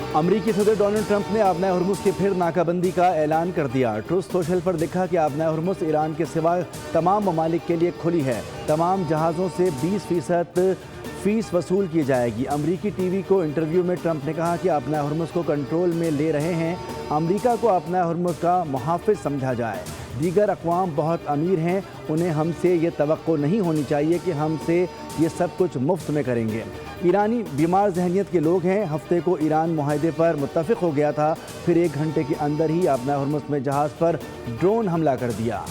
अमरीकी सदर Donald Trump ने आबनाए हुर्मुज़ की फिर नाकाबंदी का ऐलान कर दिया। ट्रूथ सोशल पर लिखा कि आबनाए हुर्मुज़ ईरान के सिवा तमाम ममालिक के लिए खुली है। तमाम जहाज़ों से 20% फीस वसूल की जाएगी। अमरीकी टीवी को इंटरव्यू में ट्रंप ने कहा कि आबनाए हुर्मुज़ को कंट्रोल में ले रहे हैं। अमरीका को आबनाए हुर्मुज़ का मुहाफ़िज़ समझा जाए। दीगर अक़वाम बहुत अमीर हैं, उन्हें हमसे ये तवक्को नहीं होनी चाहिए कि हमसे ये सब कुछ मुफ्त में करेंगे। ईरानी बीमार जहनीत के लोग हैं। हफ्ते को ईरान मुआहदे पर मुत्तफ़िक़ हो गया था, फिर 1 घंटे के अंदर ही आबनाए हुर्मुज़ में जहाज़ पर ड्रोन हमला कर दिया।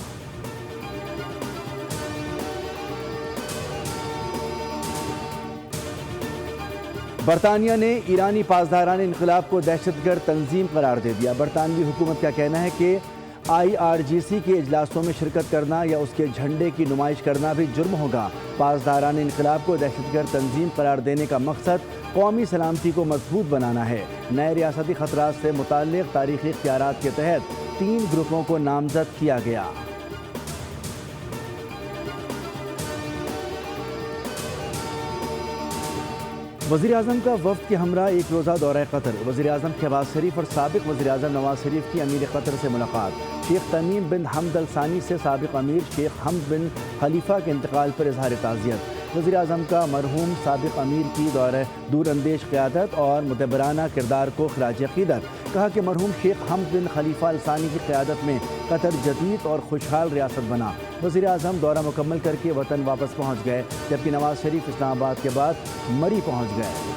बरतानिया ने ईरानी पासदारान इनकलाब को दहशतगर्द तंजीम करार दे दिया। बरतानवी हुकूमत का कहना है कि IRGC के इजलासों में शिरकत करना या उसके झंडे की नुमाइश करना भी जुर्म होगा। पासदारान इनकलाब को दहशतगर्द तंजीम करार देने का मकसद कौमी सलामती को मजबूत बनाना है। नए रियासती खतरात से मुताल्लिक़ तारीख़ी इख्तियारात के तहत 3 ग्रुपों को नामजद किया गया। वज़ीर आज़म का वफ़द के हमरा 1 रोज़ा दौरा कतर। वज़ीर आज़म शहबाज शरीफ और साबिक़ वज़ीर आज़म नवाज शरीफ की अमीर कतर से मुलाकात। शेख तमीम बिन हमद अल सानी से साबिक़ अमीर शेख हमद बिन खलीफा के इंतकाल पर इज़हार ताज़ियत। वज़ीर आज़म का मरहूम साबिक़ अमीर की दूरअंदेश क़यादत और मुदब्बराना किरदार को ख़िराज अक़ीदत। कहा कि मरहूम शेख हमद बिन खलीफा अल सानी की क़यादत में कतर जदीद और खुशहाल रियासत बना। वज़ीर आज़म दौरा मुकम्मल करके वतन वापस पहुँच गए, जबकि नवाज शरीफ इस्लामाबाद के बाद मरी पहुँच गए।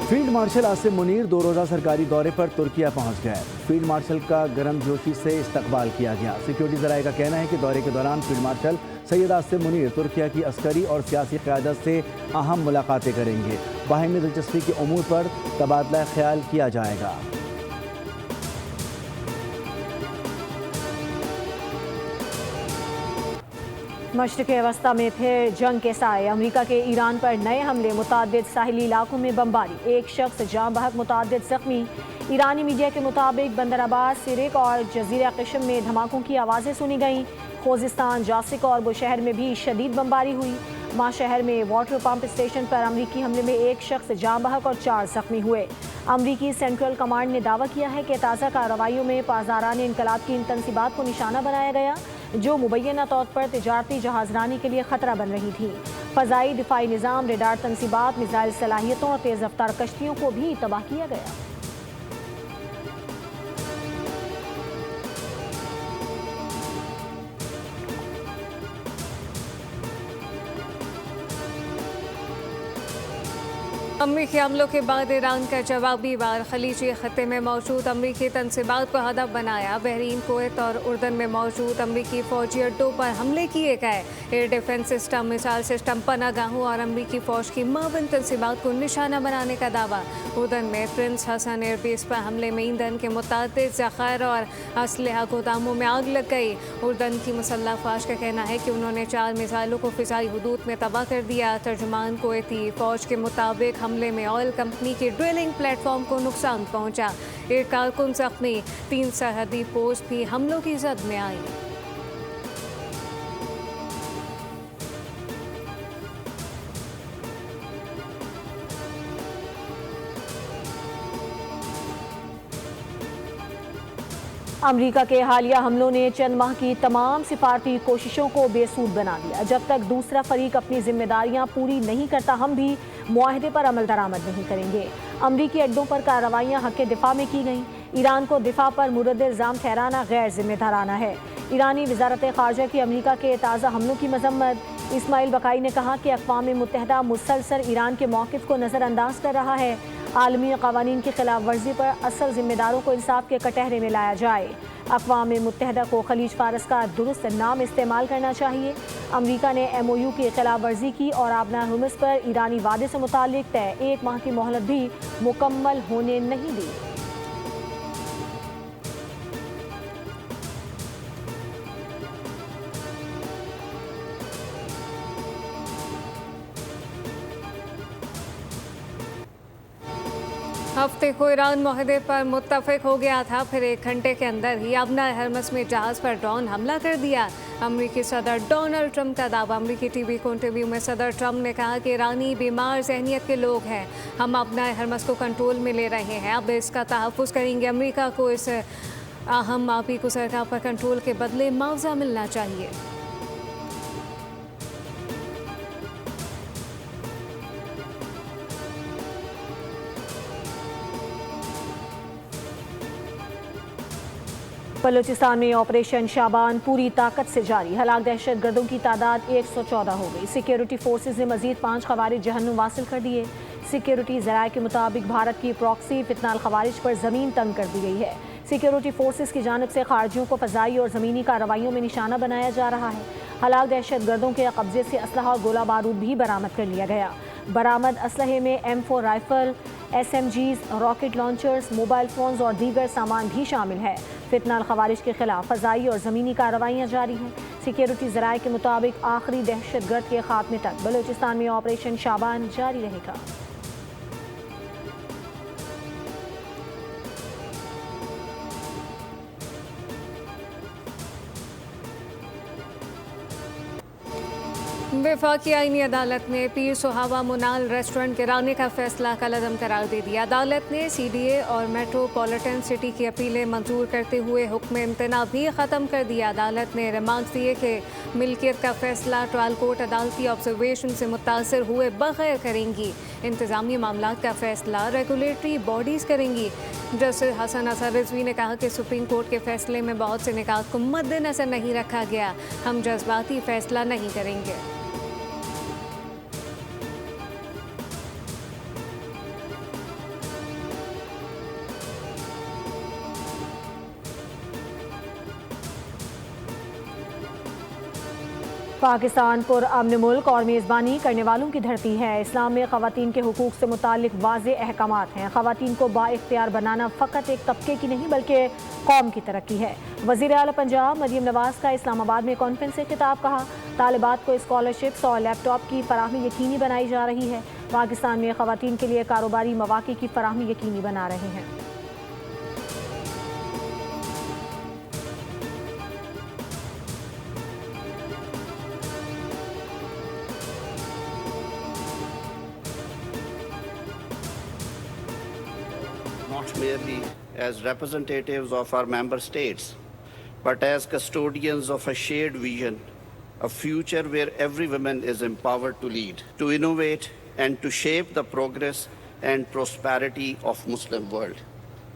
फील्ड मार्शल आसिम मुनीर 2 रोज़ा सरकारी दौरे पर तुर्किया पहुंच गए। फील्ड मार्शल का गर्मजोशी से इस्तकबाल किया गया। सिक्योरिटी ज़राए का कहना है कि दौरे के दौरान फील्ड मार्शल सैयद आसिम मुनीर तुर्किया की अस्करी और सियासी क़यादत से अहम मुलाकातें करेंगे। बाहिमी दिलचस्पी के उमूर पर तबादला ख्याल किया जाएगा। मशरिक़ वस्ता में फिर जंग के साए। अमरीका के ईरान पर नए हमले, मुतादिद साहिली इलाकों में बमबारी, 1 शख्स जाँ बहक, मुतादिद ज़ख्मी। ईरानी मीडिया के मुताबिक बंदर अब्बास, सिरिक और जजीरा क़िश्म में धमाकों की आवाज़ें सुनी गईं। खोजिस्तान, जासिक और बुशहर में भी शदीद बमबारी हुई। माँ शहर में वाटर पंप स्टेशन पर अमरीकी हमले में 1 शख्स जाँ बहक और 4 ज़ख्मी हुए। अमरीकी सेंट्रल कमांड ने दावा किया है कि ताज़ा कार्रवाइयों में पासदारान इनकलाब की इन तनसीबात को निशाना बनाया गया, जो मुबैना तौर पर तिजारती जहाज़रानी के लिए ख़तरा बन रही थी। फ़ज़ाई दिफाई निज़ाम, रेडार तनसीबात, मिसाइल सलाहियतों और तेज़ रफ्तार कश्तियों को भी तबाह किया गया। अमरीकी हमलों के बाद ईरान का जवाबी वार। खलीजी खत्ते में मौजूद अमरीकी तनसीबात को हदफ बनाया। बहरीन, कुवैत और उर्दन में मौजूद अमरीकी फौजी अड्डों पर हमले किए गए। Air defence system, missile system, पनागाहों और अमरीकी फ़ौज की मावन तनसीबात को निशाना बनाने का दावा। उर्दन में प्रिंस हसन एयरबेस पर हमले में ईंधन के मुतादिद ज़खायर और असलहा गोदामों में आग लग गई। उर्दन की मुसल्लह फ़ौज का कहना है कि उन्होंने 4 मिसाइलों को फ़िज़ाई हुदूद में तबाह कर दिया। तर्जुमान कुवैती फ़ौज के मुताबिक हमले में ऑयल कंपनी की ड्रिलिंग प्लेटफॉर्म को नुकसान पहुंचा। 1 कारकुन जख्मी। 3 सरहदी पोस्ट भी हमलों की जद में आई। अमरीका के हालिया हमलों ने चंद माह की तमाम सिफारती कोशिशों को बेसूद बना दिया। जब तक दूसरा फरीक अपनी जिम्मेदारियां पूरी नहीं करता, हम भी मुआहदे पर अमल दरामद नहीं करेंगे। अमरीकी अड्डों पर कार्रवाइयां हक़ दिफा में की गईं। ईरान को दिफा पर मुरद इल्ज़ाम ठहराना गैर जिम्मेदाराना है। ईरानी वज़ारत ख़ारजा की अमरीका के ताज़ा हमलों की मजम्मत। इस्माइल बकाई ने कहा कि अक़वाम मुत्तहिदा मुसलसल ईरान के मौक़िफ़ को नज़रअंदाज कर रहा है। आलमी क़वानीन की खिलाफ वर्जी पर असल जिम्मेदारों को इंसाफ के कटहरे में लाया जाए। अक़वाम मुत्तहिदा को खलीज फारस का दुरुस्त नाम इस्तेमाल करना चाहिए। अमरीका ने MOU की खिलाफ वर्जी की और आबनाए हुर्मुज़ पर ईरानी वादे से मुताल्लिक़ तय 1 माह की मोहलत भी मुकम्मल होने नहीं दी। हफ्ते को ईरान मुआहदे पर मुत्तफिक हो गया था, फिर 1 घंटे के अंदर ही अबना हरमस में जहाज पर ड्रोन हमला कर दिया। अमरीकी सदर डोनाल्ड ट्रंप का दावा। अमरीकी टीवी को इंटरव्यू में सदर ट्रंप ने कहा कि ईरानी बीमार जहनीत के लोग हैं, हम अबना हरमस को कंट्रोल में ले रहे हैं, अब इसका तहफ़्फ़ुज़ करेंगे। अमरीका को इस अहम आपी को सरकार पर कंट्रोल के बदले मुआवजा मिलना चाहिए। बलूचिस्तान में ऑपरेशन शाबान पूरी ताकत से जारी। हलाक दहशतगर्दों की तादाद 114 हो गई। सिक्योरिटी फोर्सेज ने मजीद 5 खवारिज जहन्नुम वासिल कर दिए। सिक्योरिटी ज़राए के मुताबिक भारत की प्रॉक्सी फितनाल खवारिज पर ज़मीन तंग कर दी गई है। सिक्योरिटी फोर्सेज की जानिब से खारजियों को फ़ज़ाई और ज़मीनी कार्रवाइयों में निशाना बनाया जा रहा है। हलाक दहशतगर्दों के कब्जे से असलहा और गोला बारूद भी बरामद कर लिया गया। बरामद असलहे में M4 rifle, SMGs, rocket launchers, mobile phones और दीगर सामान भी शामिल है। फितनाल खवारिज के खिलाफ फ़ज़ाई और ज़मीनी कार्रवाइयाँ जारी हैं। सिक्योरिटी ज़राए के मुताबिक आखिरी दहशतगर्द के खात्मे तक बलूचिस्तान में ऑपरेशन शाबान जारी रहेगा। वफाकी आईनी अदालत ने पीर सुहावा मुनाल रेस्टोरेंट गिराने का फैसला कलअदम करार दे दिया। अदालत ने CDA और मेट्रोपॉलिटन सिटी की अपीलें मंजूर करते हुए हुक्म इम्तना भी ख़त्म कर दिया। अदालत ने रिमार्क्स दिए कि मिल्कियत का फैसला ट्रायल कोर्ट अदालती ऑब्जर्वेशन से मुतासर हुए बगैर करेंगी। इंतज़ामी मामलात का फैसला रेगुलेटरी बॉडीज़ करेंगी। जस्टिस हसन असर रिजवी ने कहा कि सुप्रीम कोर्ट के फैसले में बहुत से निकात को मद्देनजर नहीं रखा गया, हम जज्बाती फैसला नहीं करेंगे। पाकिस्तान पुरअमन मुल्क और मेज़बानी करने वालों की धरती है। इस्लाम में ख़वातीन के हुकूक से मुतालिक वाज़े अहकामात हैं। ख़वातीन को बाइख्तियार बनाना फ़कत एक तबके की नहीं बल्कि कौम की तरक्की है। वज़ीर आला पंजाब मरियम नवाज़ का इस्लामाबाद में कॉन्फ्रेंस से खिताब। कहा, तालिबात को स्कॉलरशिप्स और लैपटॉप की फराहमी यकीनी बनाई जा रही है। पाकिस्तान में ख़वातीन के लिए कारोबारी मौक़े की फराहमी यकीनी बना रहे हैं। Not merely as representatives of our member states, but as custodians of a shared vision, a future where every woman is empowered to lead, to innovate, and to shape the progress and prosperity of Muslim world.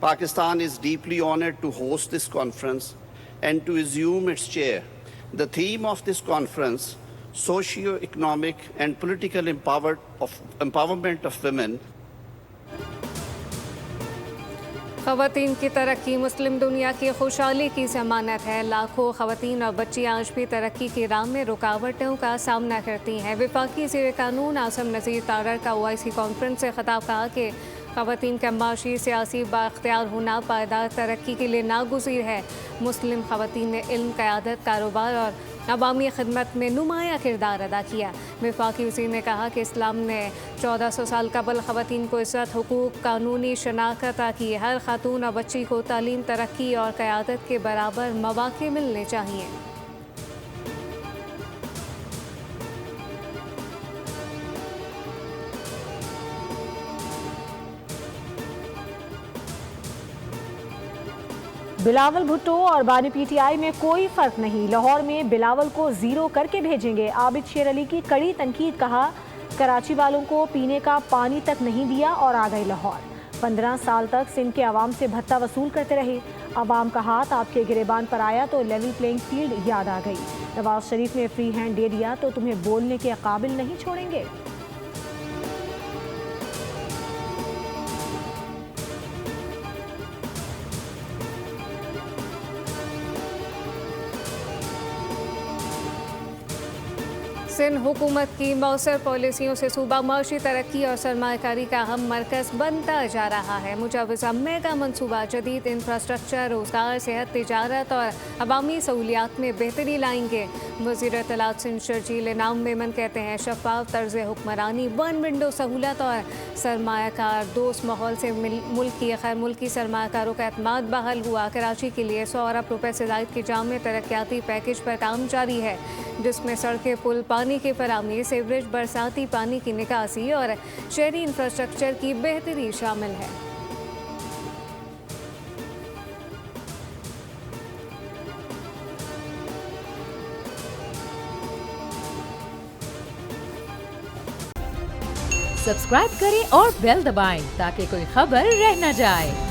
Pakistan is deeply honored to host this conference and to assume its chair. The theme of this conference, socio-economic and political empowerment of women, ख़वातीन की तरक्की मुस्लिम दुनिया की खुशहाली की ज़मानत है। लाखों ख़वातीन और बच्चियाँ आज भी तरक्की की राह में रुकावटों का सामना करती हैं। वफाकी वज़ीर कानून आसम नज़ीर तारर का OIC कॉन्फ्रेंस से खिताब। कहा कि ख़वातीन का माशी सियासी बाख्तियार होना पायदार तरक्की के लिए नागुज़ीर है। मुस्लिम ख़वातीन ने इल्म, क़यादत, कारोबार और अवामी खिदमत में नुमाया किरदार अदा किया। वफाकी वज़ीर ने कहा कि इस्लाम ने 1400 साल कबल ख़वातीन को इज़्ज़त, हुकूक, कानूनी शनाख्त अता की। हर खातून और बच्ची को तालीम, तरक्की और क़यादत के बराबर मौक़े मिलने चाहिए। बिलावल भुट्टो और बानी PTI में कोई फ़र्क नहीं। लाहौर में बिलावल को ज़ीरो करके भेजेंगे। आबिद शेर अली की कड़ी तनकीद। कहा, कराची वालों को पीने का पानी तक नहीं दिया और आ गए लाहौर। 15 साल तक सिंध के अवाम से भत्ता वसूल करते रहे। अवाम का हाथ आपके गिरेबान पर आया तो लेवल प्लेइंग फील्ड याद आ गई। नवाज शरीफ ने फ्री हैंड दे दिया तो तुम्हें बोलने के काबिल नहीं छोड़ेंगे। सिंध हुकूमत की मौसर पॉलिसियों से सूबा माशी तरक्की और सरमाकारी का अहम मरकज बनता जा रहा है। मुजावजा मेगा मनसूबा जदीद इंफ्रास्ट्रक्चर, रोजगार, सेहत, तिजारत और अवामी सहूलियात में बेहतरी लाएंगे। वज़ीर इत्तलात सिंध शर्जील इनाम मेमन कहते हैं शफाफ तर्ज हुक्मरानी, वन विंडो सहूलत और सरमायाकार दोस्त माहौल से मुल्क की खैर मुल्की सरमायाकारों का एतमाद बहाल हुआ। कराची के लिए 100 अरब रुपए से ज़ायद के जामे तरक्याती पैकेज पर काम जारी है, जिसमें सड़कें, पुल, पानी की फराहमी, सीवरेज, बरसाती पानी की निकासी और शहरी इंफ्रास्ट्रक्चर की बेहतरी शामिल है। सब्सक्राइब करें और बेल दबाएं ताकि कोई खबर रह न जाए।